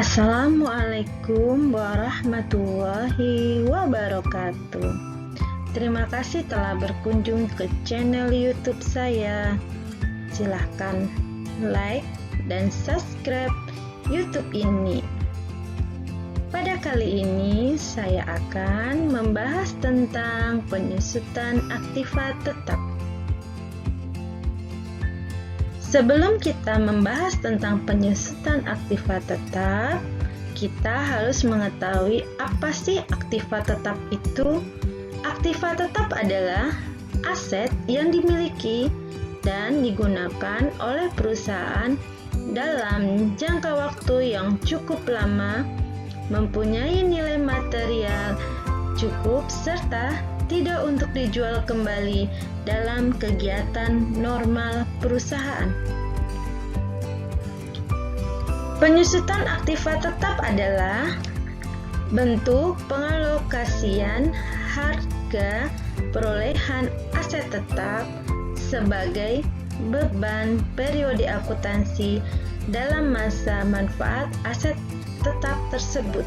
Assalamualaikum warahmatullahi wabarakatuh. Terima kasih telah berkunjung ke channel YouTube saya. Silahkan like dan subscribe YouTube ini. Pada kali ini saya akan membahas tentang penyusutan aktiva tetap. Sebelum kita membahas tentang penyusutan aktiva tetap, kita harus mengetahui apa sih aktiva tetap itu. Aktiva tetap adalah aset yang dimiliki dan digunakan oleh perusahaan dalam jangka waktu yang cukup lama, mempunyai nilai material cukup, serta tidak untuk dijual kembali dalam kegiatan normal perusahaan. Penyusutan aktiva tetap adalah bentuk pengalokasian harga perolehan aset tetap sebagai beban periode akuntansi dalam masa manfaat aset tetap tersebut.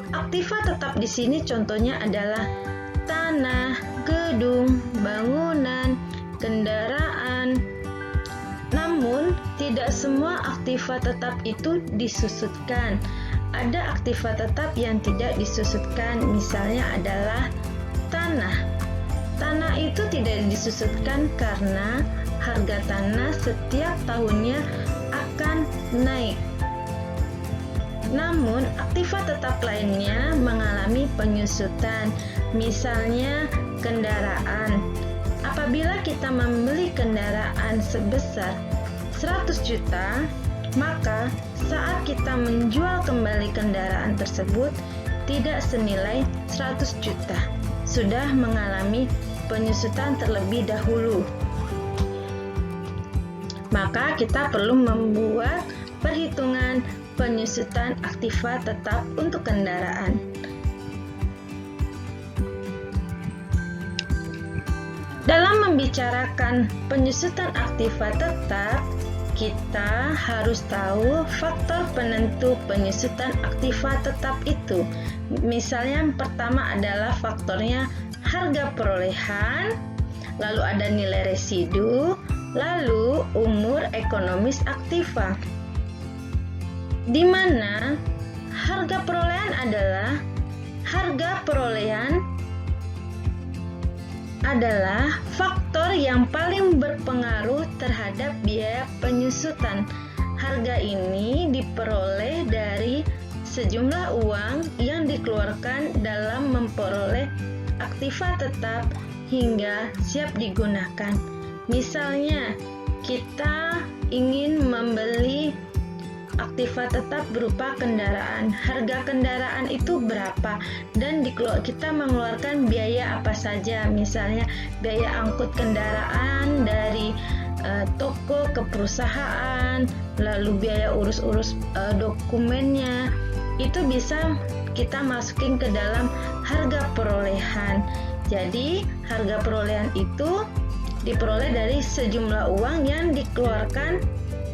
Aktiva tetap di sini contohnya adalah tanah, gedung, bangunan, kendaraan. Namun, tidak semua aktiva tetap itu disusutkan. Ada aktiva tetap yang tidak disusutkan, misalnya adalah tanah. Tanah itu tidak disusutkan karena harga tanah setiap tahunnya akan naik. Namun, aktiva tetap lainnya mengalami penyusutan, misalnya kendaraan. Apabila kita membeli kendaraan sebesar 100 juta, maka saat kita menjual kembali kendaraan tersebut tidak senilai 100 juta, sudah mengalami penyusutan terlebih dahulu. Maka kita perlu membuat perhitungan penyusutan aktiva tetap untuk kendaraan. Dalam membicarakan penyusutan aktiva tetap, kita harus tahu faktor penentu penyusutan aktiva tetap itu. Misalnya yang pertama adalah faktornya harga perolehan, lalu ada nilai residu, lalu umur ekonomis aktiva. Di mana harga perolehan adalah faktor yang paling berpengaruh terhadap biaya penyusutan. Harga ini diperoleh dari sejumlah uang yang dikeluarkan dalam memperoleh aktiva tetap hingga siap digunakan. Misalnya, kita ingin membeli aktiva tetap berupa kendaraan. Harga kendaraan itu berapa dan kita mengeluarkan biaya apa saja, misalnya biaya angkut kendaraan dari toko ke perusahaan, lalu biaya urus dokumennya. Itu bisa kita masukin ke dalam harga perolehan. Jadi harga perolehan itu diperoleh dari sejumlah uang yang dikeluarkan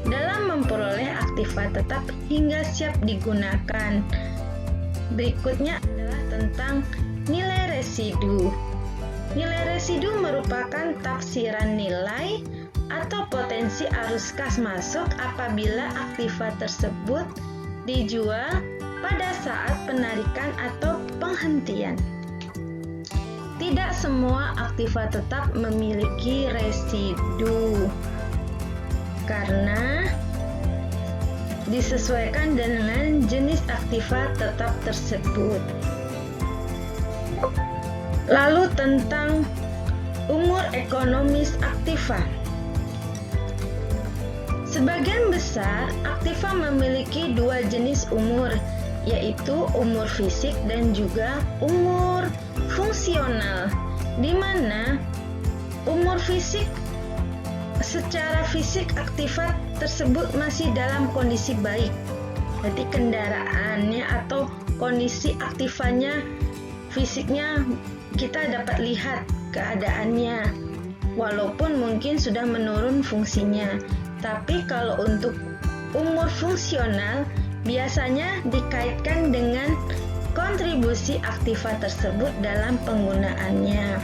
dalam memperoleh aktiva tetap hingga siap digunakan. Berikutnya adalah tentang nilai residu. Nilai residu merupakan tafsiran nilai atau potensi arus kas masuk apabila aktiva tersebut dijual pada saat penarikan atau penghentian. Tidak semua aktiva tetap memiliki residu, karena disesuaikan dengan jenis aktiva tetap tersebut. Lalu tentang umur ekonomis aktiva. Sebagian besar aktiva memiliki dua jenis umur, yaitu umur fisik dan juga umur fungsional, di mana umur fisik secara fisik aktiva tersebut masih dalam kondisi baik. Berarti kendaraannya atau kondisi aktivanya, fisiknya kita dapat lihat keadaannya. Walaupun mungkin sudah menurun fungsinya. Tapi kalau untuk umur fungsional biasanya dikaitkan dengan kontribusi aktiva tersebut dalam penggunaannya.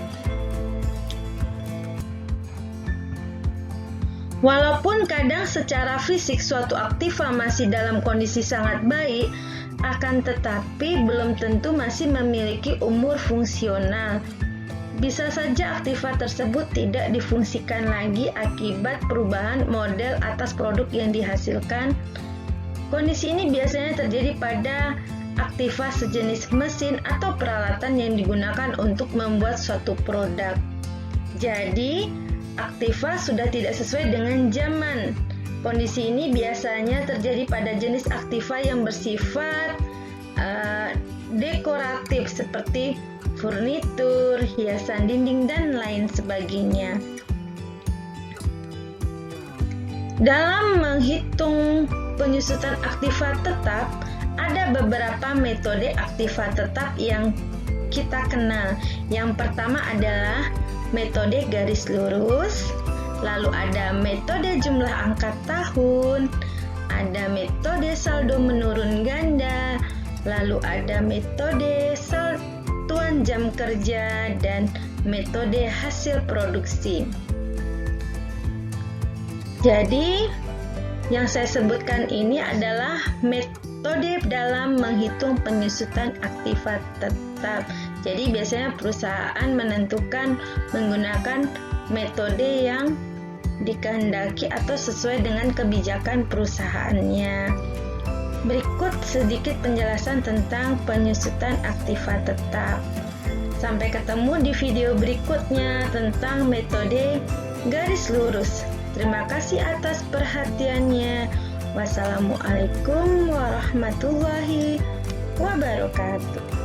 Walaupun kadang secara fisik suatu aktiva masih dalam kondisi sangat baik, akan tetapi belum tentu masih memiliki umur fungsional. Bisa saja aktiva tersebut tidak difungsikan lagi akibat perubahan model atas produk yang dihasilkan. Kondisi ini biasanya terjadi pada aktiva sejenis mesin atau peralatan yang digunakan untuk membuat suatu produk. Jadi, aktiva sudah tidak sesuai dengan zaman. Kondisi ini biasanya terjadi pada jenis aktiva yang bersifat dekoratif seperti furnitur, hiasan dinding, dan lain sebagainya. Dalam menghitung penyusutan aktiva tetap, ada beberapa metode aktiva tetap yang kita kenal. Yang pertama adalah metode garis lurus, lalu ada metode jumlah angka tahun, ada metode saldo menurun ganda, lalu ada metode satuan jam kerja, dan metode hasil produksi. Jadi, yang saya sebutkan ini adalah metode dalam menghitung penyusutan aktiva tetap. Jadi biasanya perusahaan menentukan menggunakan metode yang dikehendaki atau sesuai dengan kebijakan perusahaannya. Berikut sedikit penjelasan tentang penyusutan aktiva tetap. Sampai ketemu di video berikutnya tentang metode garis lurus. Terima kasih atas perhatiannya. Wassalamualaikum warahmatullahi wabarakatuh.